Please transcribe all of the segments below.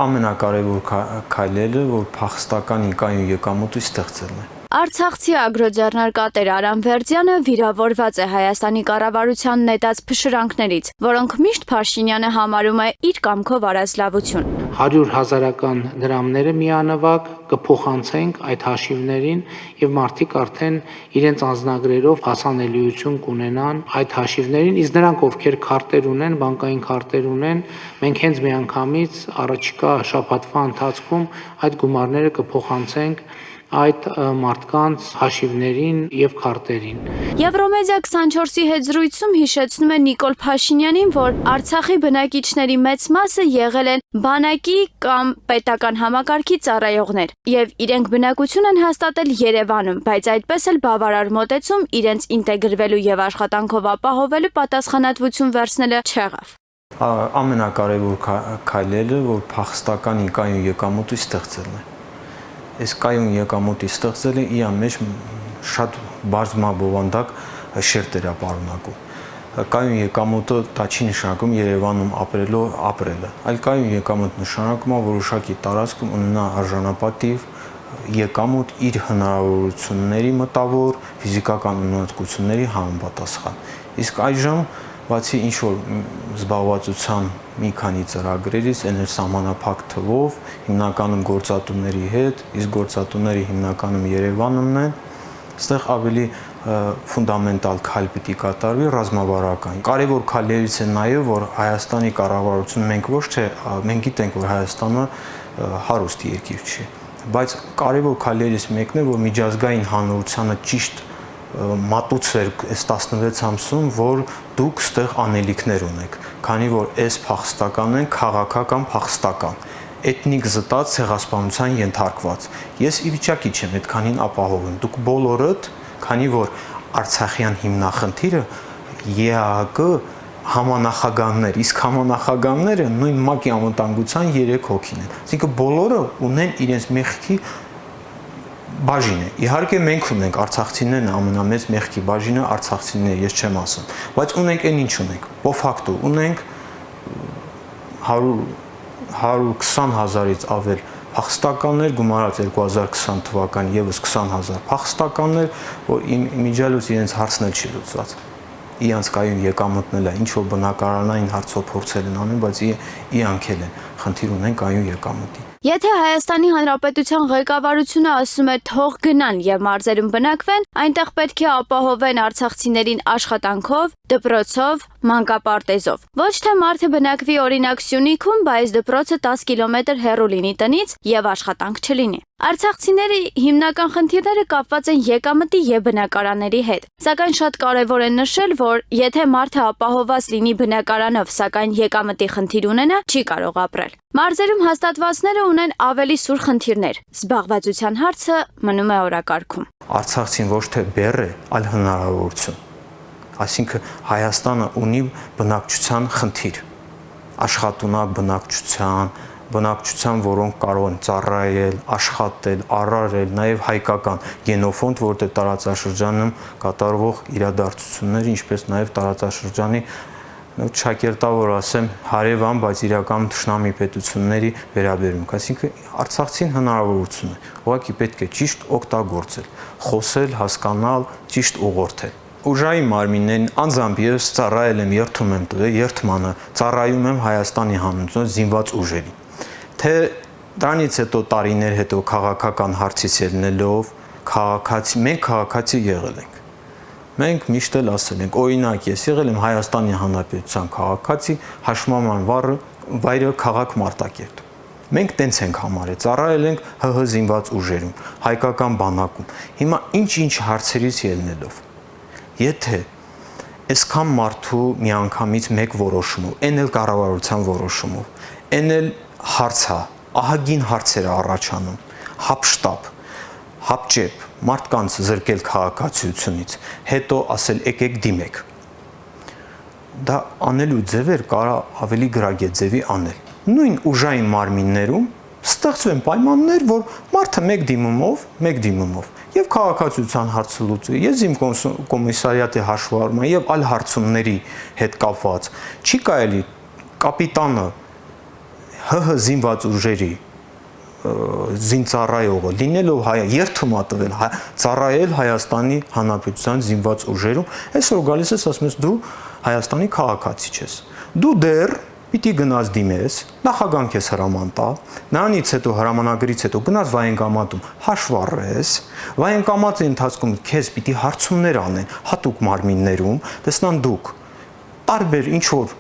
Ամենակարևոր քայլերը, որ փախստական կայուն եկամուտի ստեղծելն է։ Արցախցի ագրոձեռնարկատեր Արամ Վերդյանը վիրավորված է Հայաստանի կառավարության նետած փշրանքներից, որոնք միշտ Փաշինյանը համարում է իր կամքով արած լավություն։ 100,000-ական դրամները միանվագ կփոխանցենք այդ հաշիվներին եւ մարդիկ արդեն իրենց անձնագրերով հասանելիություն կունենան այդ հաշիվներին, իսկ նրանք ովքեր քարտեր ունեն, բանկային քարտեր ունեն, մենք հենց միանգամից առաջիկա շաբաթվա ընթացքում այդ գումարները կփոխանցենք այդ մարդկանց հաշիվներին եւ քարտերին։ Եվրոմեդիա 24-ի հետ զրույցում հիշեցնում է Նիկոլ Փաշինյանին, որ Արցախի բնակիչների մեծ մասը եղել են բանակի կամ պետական համակարգի ծառայողներ եւ իրենք բնակություն են հաստատել Երևանում, բայց այդպես էլ բավարար մոտեցում իրենց ինտեգրվելու եւ աշխատանքով ապահովելու պատասխանատվություն վերցնելը չեղավ։ Ամենակարևոր քայլերը, որ փախստական կայուն եկամուտի ստեղծելն է։ Այս կայուն եկամուտի ստեղծելը իր մեջ շատ բազմաբովանդակ շերտեր է պարունակում։ Կայուն եկամուտը դա չի նշանակում Երևանում ապրելը, այլ կայուն եկամուտ նշանակում է որոշակի տարածքում ունենա արժանապատիվ եկամուտ իր հնարավորությունների մտավոր ֆիզիկական ունակությունների համապատասխան։ Իսկ այժմ բացի ինչ-որ զբաղվածության մի քանի ծրագրերից, այն էլ սահմանափակ թվով, հիմնականում գործատուների հետ, իսկ գործատուները հիմնականում Երևանումն են, այստեղ ավելի ֆունդամենտալ քայլ պիտի կատարվի ռազմավարական։ Կարևոր քայլերից է նաև, որ Հայաստանի կառավարությունը մենք գիտենք, որ Հայաստանը հարուստ երկիր չի, բայց կարևոր քայլերից մեկն է, որ միջազգային հանրությանը ճիշտ մատուցվեր այս 16 ամսում, որ դուք ստեղ անելիքներ ունեք, քանի որ այս փախստական են քաղաքական փախստական, էթնիկ զտած ցեղասպանության ենթարկված։ Ես ի վիճակի չեմ այդքանին ապահովում։ Դուք բոլորդ, քանի որ Արցախյան հիմնախնդիրը ԵԱՀԿ համանախագահներ, իսկ համանախագահները նույն ՄԱԿ-ի անվտանգության 3 հոգին են։ Այսինքն բոլորը ունեն իրենց մեղքի բաժին է։ Իհարկե մենք ունենք արցախցիներն ամենամեծ մեղքի բաժինը արցախցիները, ես չեմ ասում, բայց ունենք այն ինչ ունենք։ Պոֆակտո ունենք 120,000-ից ավել փախստականներ, գումարած 2020 թվական եւս 20,000 փախստականներ, որ իմիջիալուց իրենց հարցն էլ չի լուծված։ Իրանց կայուն եկամուտն էլ է, ինչ որ բնակարանային հարցով փորձել են անում, բայց իրանք էլ են խնդիր ունեն կայուն եկամուտի։ Եթե Հայաստանի Հանրապետության ղեկավարությունը ասում է թող գնան եւ մարզերում բնակվեն, այնտեղ պետք է ապահովեն արցախցիներին աշխատանքով, դպրոցով, մանկապարտեզով։ Ոչ թե մարդը բնակվի օրինակ Սյունիքում, բայց դպրոցը 10 կիլոմետր հեռու լինի տնից եւ աշխատանք չլինի։ Արցախցիների հիմնական խնդիրները կապված են եկամտի եւ բնակարանների հետ։ Սակայն շատ կարեւոր է նշել, որ եթե մարդը ապահովված լինի բնակարանով, սակայն եկամտի խնդիր ունենա, չի կարող ապրել։ Մարզերում հաստատվածները ունեն ավելի սուր խնդիրներ։ Զբաղվածության հարցը մնում է օրակարգում։ Արցախցին ոչ թե բեռ է, այլ հնարավորություն։ Այսինքն Հայաստանը ունի բնակչության խնդիր, աշխատունակ բնակչության, որոնք կարող են ծառայել, աշխատել, առարել, նաև հայկական գենոֆոնդ, որտեղ տարածաշրջանում կատարվող իրադարձությունները, ինչպես նաև տարածաշրջանի չակերտավոր ասեմ հարևան, բայց իրական թշնամի պետությունների վերաբերմունք, այսինքն արցախցին հնարավորություն է, ուղղակի պետք է ճիշտ օգտագործել, խոսել, հասկանալ, ճիշտ ուղղորդել։ Ուժային մարմիններին անձամբ ես ծառայել եմ, երթում եմ երթմանը, ծառայում եմ Հայաստանի Հանրապետության զինված ուժերին։ Թե դրանից հետո տարիներ հետո քաղաքական հարցից ելնելով, մենք քաղաքացի եղել ենք։ Մենք միշտ էլ ասել ենք, օրինակ ես եղել եմ Հայաստանի Հանրապետության քաղաքացի, հաշմարման վայրը քաղաք Մարտակերտ։ Մենք տենց ենք համարել, ծառայել ենք ՀՀ զինված ուժերում, հայկական բանակում։ Հիմա ինչ-ինչ հարցերից ելնելով, եթե այսքան մարդու միանգամից մեկ որոշումով, այն էլ կառավարության որոշումով, այն էլ հարցա, ահագին հարցեր առաջանում, հապշտապ, հապճեպ, մարդկանց զրկել քաղաքացիությունից, հետո ասել եկեք դիմեք։ Դա անելու ձևեր կարող ավելի գրագետ ձևի անել։ Նույն ուժային մարմիններում ստեղծվեն պայմաններ, որ մարդը մեկ դիմումով եւ քաղաքացիության հարցը լուծի, ես իմ կոմիսարիատի հաշվառման եւ այլ հարցումների հետ կապված չի կարելի կապիտանը ՀՀ զինված ուժերի զինծառայողը լինելով երթում ա տվել ծառայել Հայաստանի Հանրապետության զինված ուժերում, այսօր գալիս ես ասում ես դու Հայաստանի քաղաքացի ես։ Դու դեռ պիտի գնաս դիմես, նախագահ քեզ հրաման տա, նրանից հետո հրամանագրից հետո գնաս վայենկամատում հաշվառես, վայենկամատի ընթացքում քեզ պիտի հարցումներ անեն հատուկ մարմիններում, տեսնան դուք տարբեր ինչ որ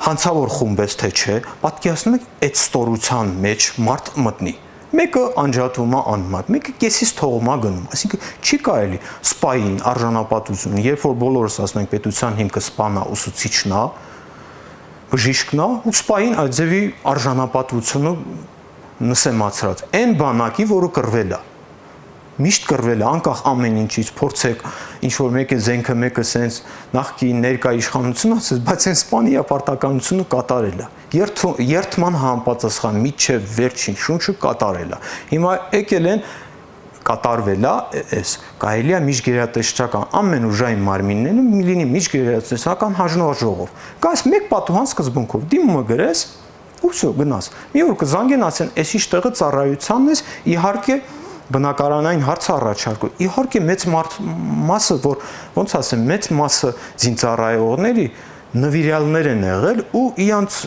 հանցավոր խումբ ես թե չէ, պատկերացնում եք այդ ստորության մեջ մարդ մտնի։ Մեկը անջատվում է անմատ, մեկը կեսից թողում է գնում, այսինքն չի կարելի սպային արժանապատվություն, երբ որ բոլորս ասում ենք պետության հիմքը սպան է, ուսուցիչն է, բժիշկն է, ու սպային այդ ձևի արժանապատվությունը նսեմացրած։ Այն բանակի, որը կռվել է, միշտ կռվել է, անկախ ամեն ինչից, փորձեք ինչ որ մեկը զենքը մեկը սենց նախկին ներկա իշխանությունը ասես, բայց այն սպանի ապարտականությունը կատարել է։ Երթման համապատասխան միջև վերջին շունչը կատարել է։ Հիմա եկել են կատարվել է, այս կարելի է միջգերատեսչական ամեն ուժային մարմիններում լինի միջգերատեսչական հանձնաժողով։ Գաս մեկ պատուհան սկզբունքով դիմումը գրես, ու всё գնաս։ Մի օր կզանգեն ասեն, այս ինչ տեղը ծառայությանն ես, իհարկե բնակարանային հարց առաջարկում։ Իհարկե մեծ մասը, որ ոնց ասեմ, մեծ մասը զինծառայողների նվիրյալներ են եղել ու իրանց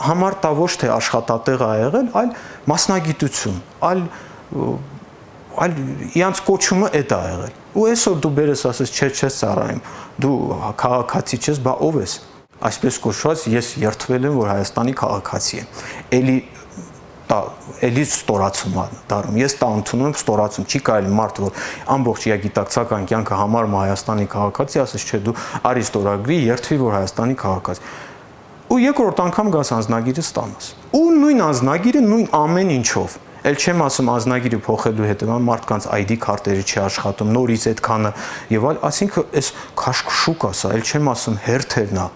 համար տա ոչ թե աշխատատեղ ա եղել, այլ մասնագիտություն, այլ իրանց կոչումը էդ ա եղել։ Ու այսօր դու բերես ասես, չես ծառայում, դու քաղաքացի ես, բա ով ես։ Այսպես կոչված ես երթվել եմ, որ Հայաստանի քաղաքացի եմ։ Էլի ստորացում է դառնում։ Ես դա ընդունում եմ ստորացում։ Չի կարելի մարդ, որ ամբողջ իր գիտակցական կյանքը համարում է Հայաստանի քաղաքացի, ասես չէ դու արի ստորագրի, երթվի, որ Հայաստանի քաղաքացի։ Ու երկրորդ անգամ գաս անձնագիրը ստանաս։ Ու նույն անձնագիրը նույն ամեն ինչով։ Էլ չեմ ասում անձնագիրը փոխելու հետևան մարդկանց ID քարտերը չի աշխատում, նորից այդքանը եւ այլ, ասինքն այս քաշքշուկ է սա, էլ չեմ ասում հերթերն է։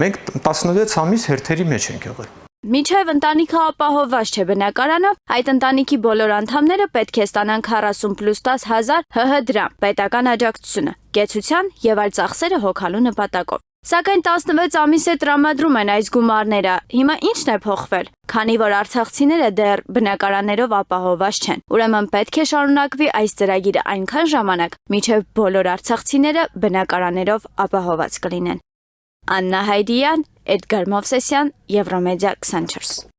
Մենք 16 ամիս հերթերի մեջ ենք եղել։ Մինչև ընտանիքը ապահովված չէ բնակարանով, այդ ընտանիքի բոլոր անդամները պետք է ստանան 40+10 հազար ՀՀ դրամ պետական աջակցությունը, կեցության եւ այլ ծախսերը հոգալու նպատակով։ Սակայն 16 ամիս է տրամադրում են այս գումարները։ Հիմա ի՞նչն է փոխվել, քանի որ արցախցիները դեռ բնակարաններով ապահովված չեն։ Ուրեմն պետք է շարունակվի այս ծրագիրը այնքան ժամանակ, մինչև բոլոր արցախցիները բնակարաններով ապահովված կլինեն։ Աննա Հայդիյան, Էդգար Մովսեսյան, Եվրոմեդիա 24։